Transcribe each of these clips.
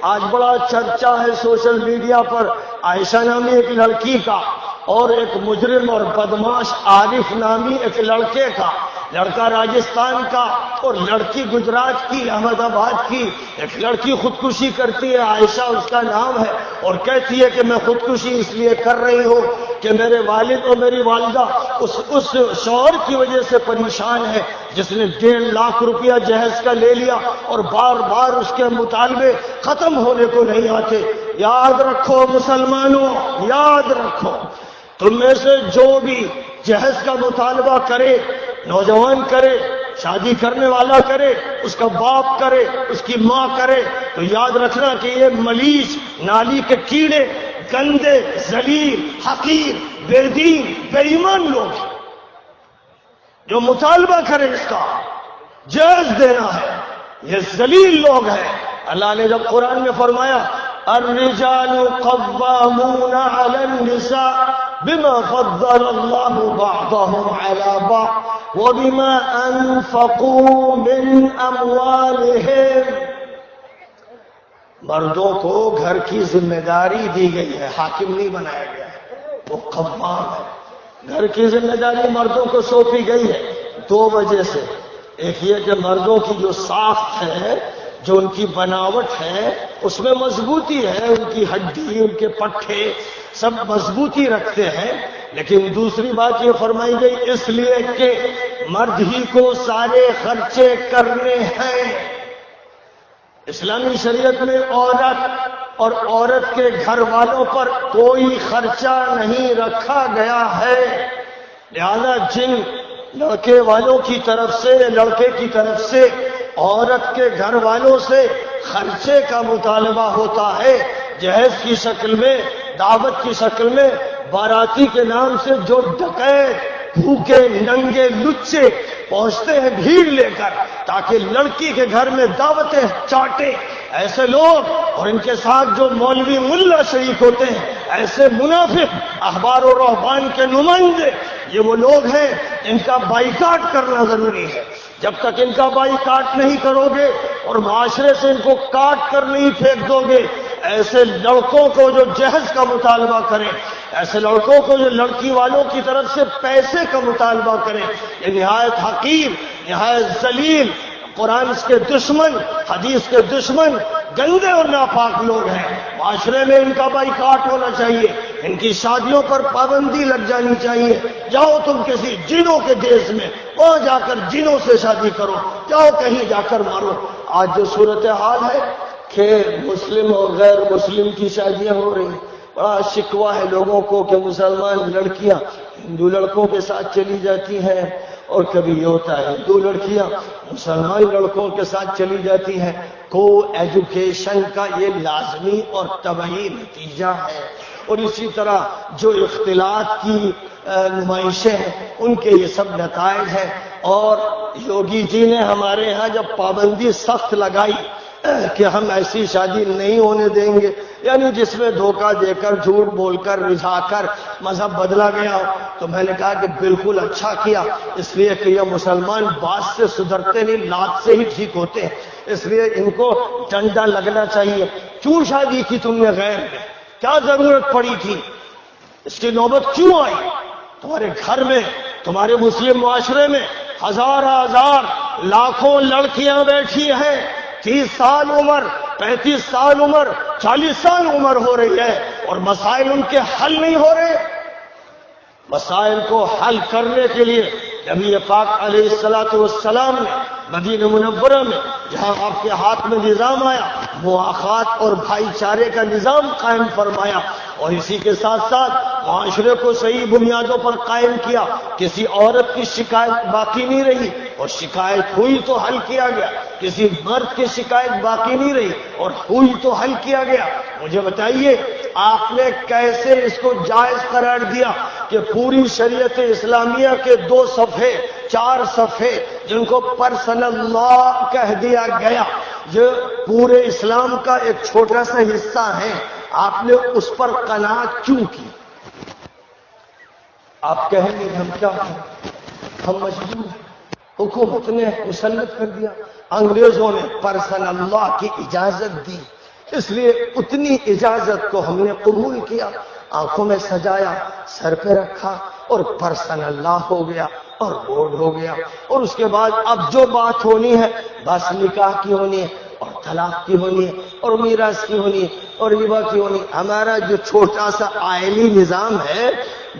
آج بڑا چرچا ہے سوشل میڈیا پر عائشہ نامی ایک لڑکی کا اور ایک مجرم اور بدماش عارف نامی ایک لڑکے کا، لڑکا راجستھان کا اور لڑکی گجرات کی، احمد آباد کی۔ ایک لڑکی خودکشی کرتی ہے، عائشہ اس کا نام ہے، اور کہتی ہے کہ میں خودکشی اس لیے کر رہی ہوں کہ میرے والد اور میری والدہ اس شوہر کی وجہ سے پریشان ہے جس نے 1.5 لاکھ روپیہ جہیز کا لے لیا اور بار بار اس کے مطالبے ختم ہونے کو نہیں آتے۔ یاد رکھو مسلمانوں، یاد رکھو، تم میں سے جو بھی جہیز کا مطالبہ کرے، نوجوان کرے، شادی کرنے والا کرے، اس کا باپ کرے، اس کی ماں کرے، تو یاد رکھنا کہ یہ ملیچ، نالی کے کیڑے، گندے، ذلیل، حقیر، بے دین، بے ایمان لوگ جو مطالبہ کرے اس کا جہیز دینا ہے، یہ ذلیل لوگ ہیں۔ اللہ نے جب قرآن میں فرمایا الرجال قوامون علی النساء بما فضل اللہ بعضهم علی بعض وبما انفقوا من اموالهم، مردوں کو گھر کی ذمہ داری دی گئی ہے، حاکم نہیں بنایا گیا ہے، وہ قوام ہے۔ گھر کی ذمہ داری مردوں کو سونپی گئی ہے 2 وجہ سے۔ ایک یہ کہ مردوں کی جو ساخت ہے، جو ان کی بناوٹ ہے، اس میں مضبوطی ہے، ان کی ہڈی، ان کے پٹھے سب مضبوطی رکھتے ہیں۔ لیکن دوسری بات یہ فرمائی گئی اس لیے کہ مرد ہی کو سارے خرچے کرنے ہیں۔ اسلامی شریعت میں عورت اور عورت کے گھر والوں پر کوئی خرچہ نہیں رکھا گیا ہے، لہذا جن لڑکے والوں کی طرف سے، لڑکے کی طرف سے عورت کے گھر والوں سے خرچے کا مطالبہ ہوتا ہے، جہیز کی شکل میں، دعوت کی شکل میں، باراتی کے نام سے جو ڈکیت، بھوکے ننگے لچے پہنچتے ہیں بھیڑ لے کر تاکہ لڑکی کے گھر میں دعوتیں چاٹے، ایسے لوگ اور ان کے ساتھ جو مولوی ملا شریک ہوتے ہیں، ایسے منافق احبار و رہبان کے نمائندے، یہ وہ لوگ ہیں ان کا بائیکاٹ کرنا ضروری ہے۔ جب تک ان کا بائیکاٹ نہیں کرو گے اور معاشرے سے ان کو کاٹ کر نہیں پھینک دو گے، ایسے لڑکوں کو جو جہیز کا مطالبہ کریں، ایسے لڑکوں کو جو لڑکی والوں کی طرف سے پیسے کا مطالبہ کریں، یہ نہایت حقیر، نہایت ذلیل، قرآن کے دشمن، حدیث کے دشمن، گندے اور ناپاک لوگ ہیں۔ معاشرے میں ان کا بائیکاٹ ہونا چاہیے، ان کی شادیوں پر پابندی لگ جانی چاہیے۔ جاؤ تم کسی جنوں کے دیش میں، وہاں جا کر جنوں سے شادی کرو، جاؤ کہیں جا کر مارو۔ آج جو صورتحال ہے کہ مسلم اور غیر مسلم کی شادیاں ہو رہی ہیں، بڑا شکوہ ہے لوگوں کو کہ مسلمان لڑکیاں ہندو لڑکوں کے ساتھ چلی جاتی ہیں، اور کبھی یہ ہوتا ہے ہندو لڑکیاں مسلمان لڑکوں کے ساتھ چلی جاتی ہیں۔ کو ایجوکیشن کا یہ لازمی اور طبعی نتیجہ ہے، اور اسی طرح جو اختلاط کی نمائشیں ہیں ان کے یہ سب نتائج ہیں۔ اور یوگی جی نے ہمارے ہاں جب پابندی سخت لگائی کہ ہم ایسی شادی نہیں ہونے دیں گے، یعنی جس میں دھوکہ دے کر، جھوٹ بول کر، رجھا کر مذہب بدلا گیا ہو، تو میں نے کہا کہ بالکل اچھا کیا، اس لیے کہ یہ مسلمان بات سے سدھرتے نہیں، لات سے ہی ٹھیک ہوتے ہیں، اس لیے ان کو ڈنڈا لگنا چاہیے۔ کیوں شادی کی تم نے غیر میں؟ کیا ضرورت پڑی تھی؟ اس کی نوبت کیوں آئی؟ تمہارے گھر میں، تمہارے مسلم معاشرے میں ہزار لاکھوں لڑکیاں بیٹھی ہیں، 30 سال عمر، 35 سال عمر، 40 سال عمر ہو رہی ہے، اور مسائل ان کے حل نہیں ہو رہے۔ مسائل کو حل کرنے کے لیے نبی پاک علیہ السلام نے مدینہ منورہ میں، جہاں آپ کے ہاتھ میں نظام آیا، مواخات اور بھائی چارے کا نظام قائم فرمایا، اور اسی کے ساتھ ساتھ معاشرے کو صحیح بنیادوں پر قائم کیا۔ کسی عورت کی شکایت باقی نہیں رہی، اور شکایت ہوئی تو حل کیا گیا، کسی مرد کی شکایت باقی نہیں رہی اور ہوئی تو حل کیا گیا۔ مجھے بتائیے آپ نے کیسے اس کو جائز قرار دیا کہ پوری شریعت اسلامیہ کے 2 صفحے 4 صفحے جن کو پرسنل لا کہہ دیا گیا، جو پورے اسلام کا ایک چھوٹا سا حصہ ہے، آپ نے اس پر قناعت کیوں کی؟ آپ کہیں گے ہم کیا کریں، ہم مجبور ہیں، حکومت نے مسلط کر دیا، انگریزوں نے پرسنل لا کی اجازت دی، اس لیے اتنی اجازت کو ہم نے قبول کیا، آنکھوں میں سجایا، سر پہ رکھا اور پرسن اللہ ہو گیا اور بورڈ ہو گیا۔ اور اس کے بعد اب جو بات ہونی ہے بس نکاح کی ہونی ہے اور طلاق کی ہونی ہے اور میراث کی ہونی ہے اور ہبہ کی ہونی ہے۔ ہمارا جو چھوٹا سا آئلی نظام ہے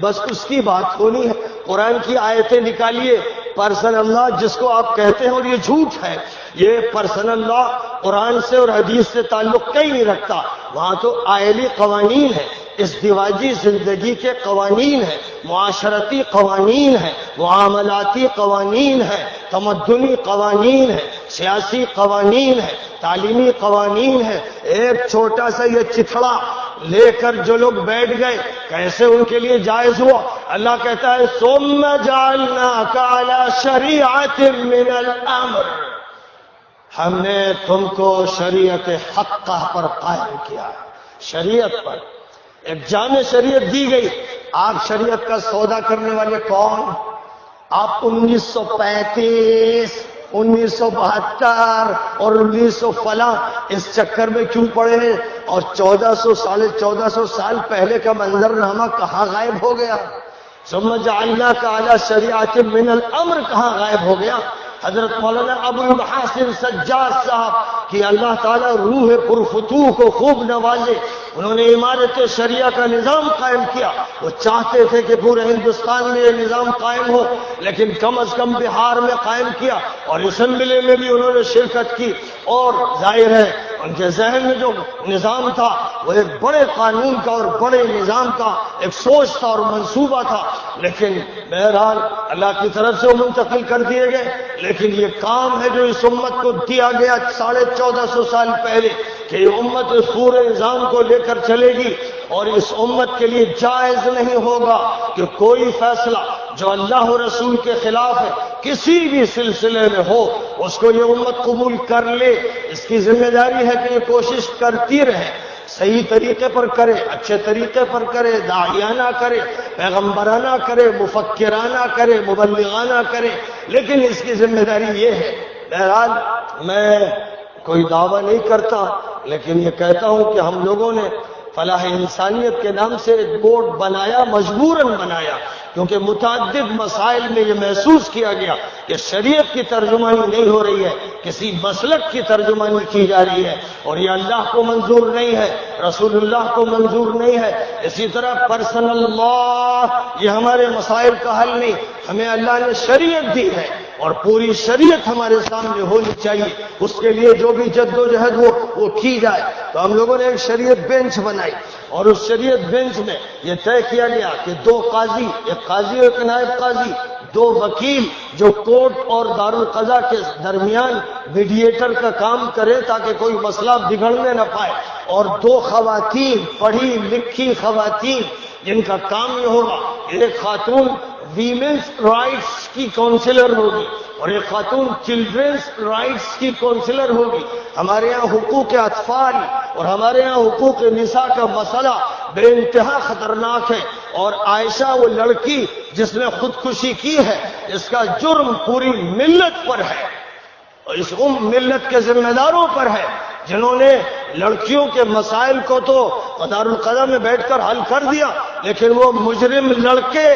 بس اس کی بات ہونی ہے۔ قرآن کی آیتیں نکالیے، پرسن اللہ جس کو آپ کہتے ہیں اور یہ جھوٹ ہے، یہ پرسن اللہ قرآن سے اور حدیث سے تعلق کہیں نہیں رکھتا، وہاں تو آئلی قوانین ہے، ازدواجی زندگی کے قوانین ہیں، معاشرتی قوانین ہیں، معاملاتی قوانین ہیں، تمدنی قوانین ہیں، سیاسی قوانین ہیں، تعلیمی قوانین ہیں۔ ایک چھوٹا سا یہ چتھڑا لے کر جو لوگ بیٹھ گئے کیسے ان کے لیے جائز ہوا؟ اللہ کہتا ہے ثم جعلناک علی شریعۃ من الامر، ہم نے تم کو شریعت حقہ پر قائم کیا، شریعت پر ایک جامع شریعت دی گئی۔ آپ شریعت کا سودا کرنے والے کون؟ آپ 1935 1972 اور 1900 فلاں اس چکر میں کیوں پڑے ہیں؟ اور 1400 سال پہلے کا منظرنامہ کہاں غائب ہو گیا؟ ثم جعلناک علی شریعۃ من الامر کہاں غائب ہو گیا؟ حضرت مولانا ابو المحاسن سجاد صاحب کی اللہ تعالیٰ روح پرفتوح کو خوب نوازے، انہوں نے عمارت شریعہ کا نظام قائم کیا۔ وہ چاہتے تھے کہ پورے ہندوستان میں یہ نظام قائم ہو، لیکن کم از کم بہار میں قائم کیا اور اسمبلی میں بھی انہوں نے شرکت کی۔ اور ظاہر ہے ان کے ذہن میں جو نظام تھا وہ ایک بڑے قانون کا اور بڑے نظام کا ایک سوچ تھا اور منصوبہ تھا، لیکن بہرحال اللہ کی طرف سے وہ منتقل کر دیے گئے۔ لیکن یہ کام ہے جو اس امت کو دیا گیا 1450 سال پہلے کہ یہ امت اس پورے نظام کو لے کر چلے گی، اور اس امت کے لیے جائز نہیں ہوگا کہ کوئی فیصلہ جو اللہ و رسول کے خلاف ہے کسی بھی سلسلے میں ہو اس کو یہ امت قبول کر لے۔ اس کی ذمہ داری ہے کہ یہ کوشش کرتی رہے، صحیح طریقے پر کرے، اچھے طریقے پر کرے، داعیانہ کرے، پیغمبرانہ کرے، مفکرانہ کرے، مبلغانہ کرے، لیکن اس کی ذمہ داری یہ ہے۔ بہرحال میں کوئی دعویٰ نہیں کرتا، لیکن یہ کہتا ہوں کہ ہم لوگوں نے فلاح انسانیت کے نام سے ایک بورڈ بنایا، مجبوراً بنایا، کیونکہ متعدد مسائل میں یہ محسوس کیا گیا کہ شریعت کی ترجمانی نہیں ہو رہی ہے، کسی مسلک کی ترجمانی کی جا رہی ہے، اور یہ اللہ کو منظور نہیں ہے، رسول اللہ کو منظور نہیں ہے۔ اسی طرح پرسن اللہ، یہ ہمارے مسائل کا حل نہیں، ہمیں اللہ نے شریعت دی ہے اور پوری شریعت ہمارے سامنے ہونی چاہیے، اس کے لیے جو بھی جد و جہد ہو وہ کی جائے۔ تو ہم لوگوں نے ایک شریعت بینچ بنائی، اور اس شریعت بینچ میں یہ طے کیا گیا کہ 2 قاضی، ایک قاضی اور ایک نائب قاضی، 2 وکیل جو کورٹ اور دارالقضا کے درمیان میڈیٹر کا کام کرے تاکہ کوئی مسئلہ بگڑنے نہ پائے، اور 2 خواتین، پڑھی لکھی خواتین جن کا کام یہ ہوگا، ایک خاتون ویمنس رائٹس کی کونسلر ہوگی اور ایک خاتون چلڈرنس رائٹس کی کونسلر ہوگی۔ ہمارے یہاں حقوق اطفال اور ہمارے یہاں حقوق نساء کا مسئلہ بے انتہا خطرناک ہے، اور عائشہ وہ لڑکی جس نے خودکشی کی ہے اس کا جرم پوری ملت پر ہے، اور اس ملت کے ذمہ داروں پر ہے جنہوں نے لڑکیوں کے مسائل کو تو دارالقضا میں بیٹھ کر حل کر دیا، لیکن وہ مجرم لڑکے،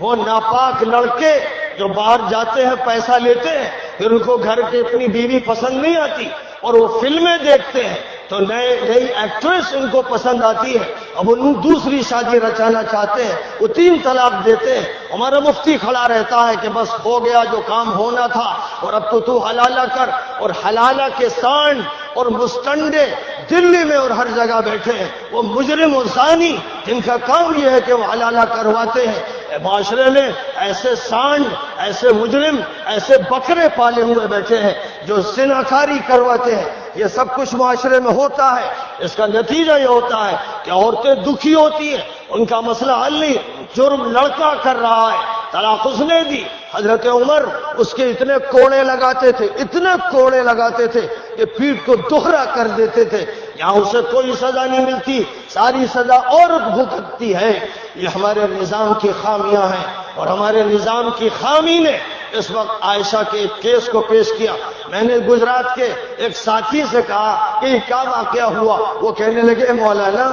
وہ ناپاک لڑکے جو باہر جاتے ہیں پیسہ لیتے ہیں، پھر ان کو گھر کی اپنی بیوی پسند نہیں آتی اور وہ فلمیں دیکھتے ہیں تو نئی ایکٹریس ان کو پسند آتی ہے، اب ان دوسری شادی رچانا چاہتے ہیں، وہ 3 طلاق دیتے ہیں۔ ہمارا مفتی کھڑا رہتا ہے کہ بس ہو گیا جو کام ہونا تھا، اور اب تو حلالہ کر، اور حلالہ کے سانڈ اور مستنڈے دلی میں اور ہر جگہ بیٹھے ہیں، وہ مجرم و زانی جن کا کام یہ ہے کہ وہ حلالہ کرواتے ہیں۔ معاشرے میں ایسے سانڈ، ایسے مجرم، ایسے بکرے پالے ہوئے بیٹھے ہیں جو زناکاری کرواتے ہیں۔ یہ سب کچھ معاشرے میں ہوتا ہے، اس کا نتیجہ یہ ہوتا ہے کہ عورتیں دکھی ہوتی ہیں، ان کا مسئلہ حل نہیں، جرم لڑکا کر رہا ہے، طلاق اس نے دی۔ حضرت عمر اس کے اتنے کوڑے لگاتے تھے، اتنے کوڑے لگاتے تھے کہ پیٹھ کو دوہرا کر دیتے تھے، یہاں اسے کوئی سزا نہیں ملتی، ساری سزا عورت بھگتتی ہے۔ یہ ہمارے نظام کی خامیاں ہیں، اور ہمارے نظام کی خامی نے اس وقت عائشہ کے ایک کیس کو پیش کیا. میں نے گجرات کے ایک ساتھی سے کہا کہ یہ کیا واقعہ ہوا؟ وہ کہنے لگے مولانا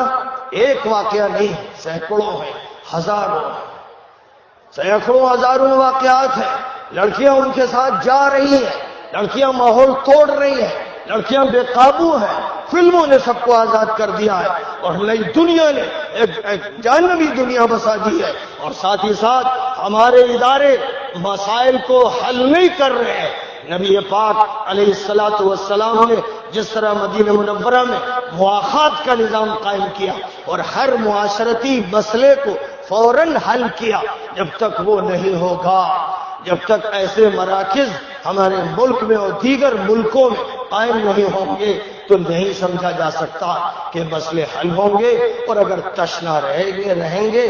ایک واقعہ نہیں، سینکڑوں ہیں، ہزاروں ہیں، سینکڑوں ہزاروں واقعات ہیں. لڑکیاں ان کے ساتھ جا رہی ہیں، لڑکیاں ماحول توڑ رہی ہیں، لڑکیاں بے قابو ہیں. فلموں نے سب کو آزاد کر دیا ہے اور نئی دنیا نے ایک جانبی دنیا بسا دی ہے. اور ساتھ ہی ساتھ ہمارے ادارے مسائل کو حل نہیں کر رہے ہیں. نبی پاک علیہ الصلوۃ والسلام نے جس طرح مدینہ منورہ میں مواخات کا نظام قائم کیا اور ہر معاشرتی مسئلے کو فوراً حل کیا، جب تک وہ نہیں ہوگا، جب تک ایسے مراکز ہمارے ملک میں اور دیگر ملکوں میں قائم نہیں ہوں گے تو نہیں سمجھا جا سکتا کہ مسئلے حل ہوں گے. اور اگر تشنا رہیں گے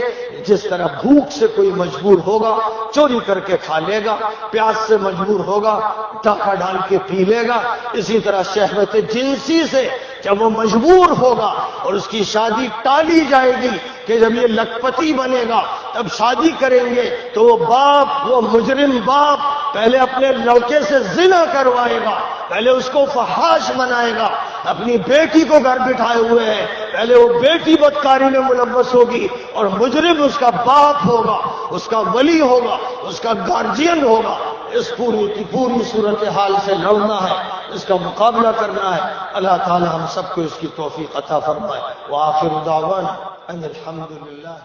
جس طرح بھوک سے کوئی مجبور ہوگا چوری کر کے کھا لے گا، پیاس سے مجبور ہوگا ڈاکہ ڈال کے پی لے گا، اسی طرح شہوت جنسی سے جب وہ مجبور ہوگا اور اس کی شادی ٹالی جائے گی کہ جب یہ لکھپتی بنے گا تب شادی کریں گے، تو وہ باپ، وہ مجرم باپ پہلے اپنے لڑکے سے زنا کروائے گا، پہلے اس کو فحاش بنائے گا. اپنی بیٹی کو گھر بٹھائے ہوئے ہیں، پہلے وہ بیٹی بدکاری میں ملوث ہوگی اور مجرم اس کا باپ ہوگا، اس کا ولی ہوگا، اس کا گارجین ہوگا. اس پوری کی پوری صورتحال سے لڑنا ہے، اس کا مقابلہ کرنا ہے. اللہ تعالی ہم سب کو اس کی توفیق عطا فرمائے. وآخر دعوانا ان الحمدللہ.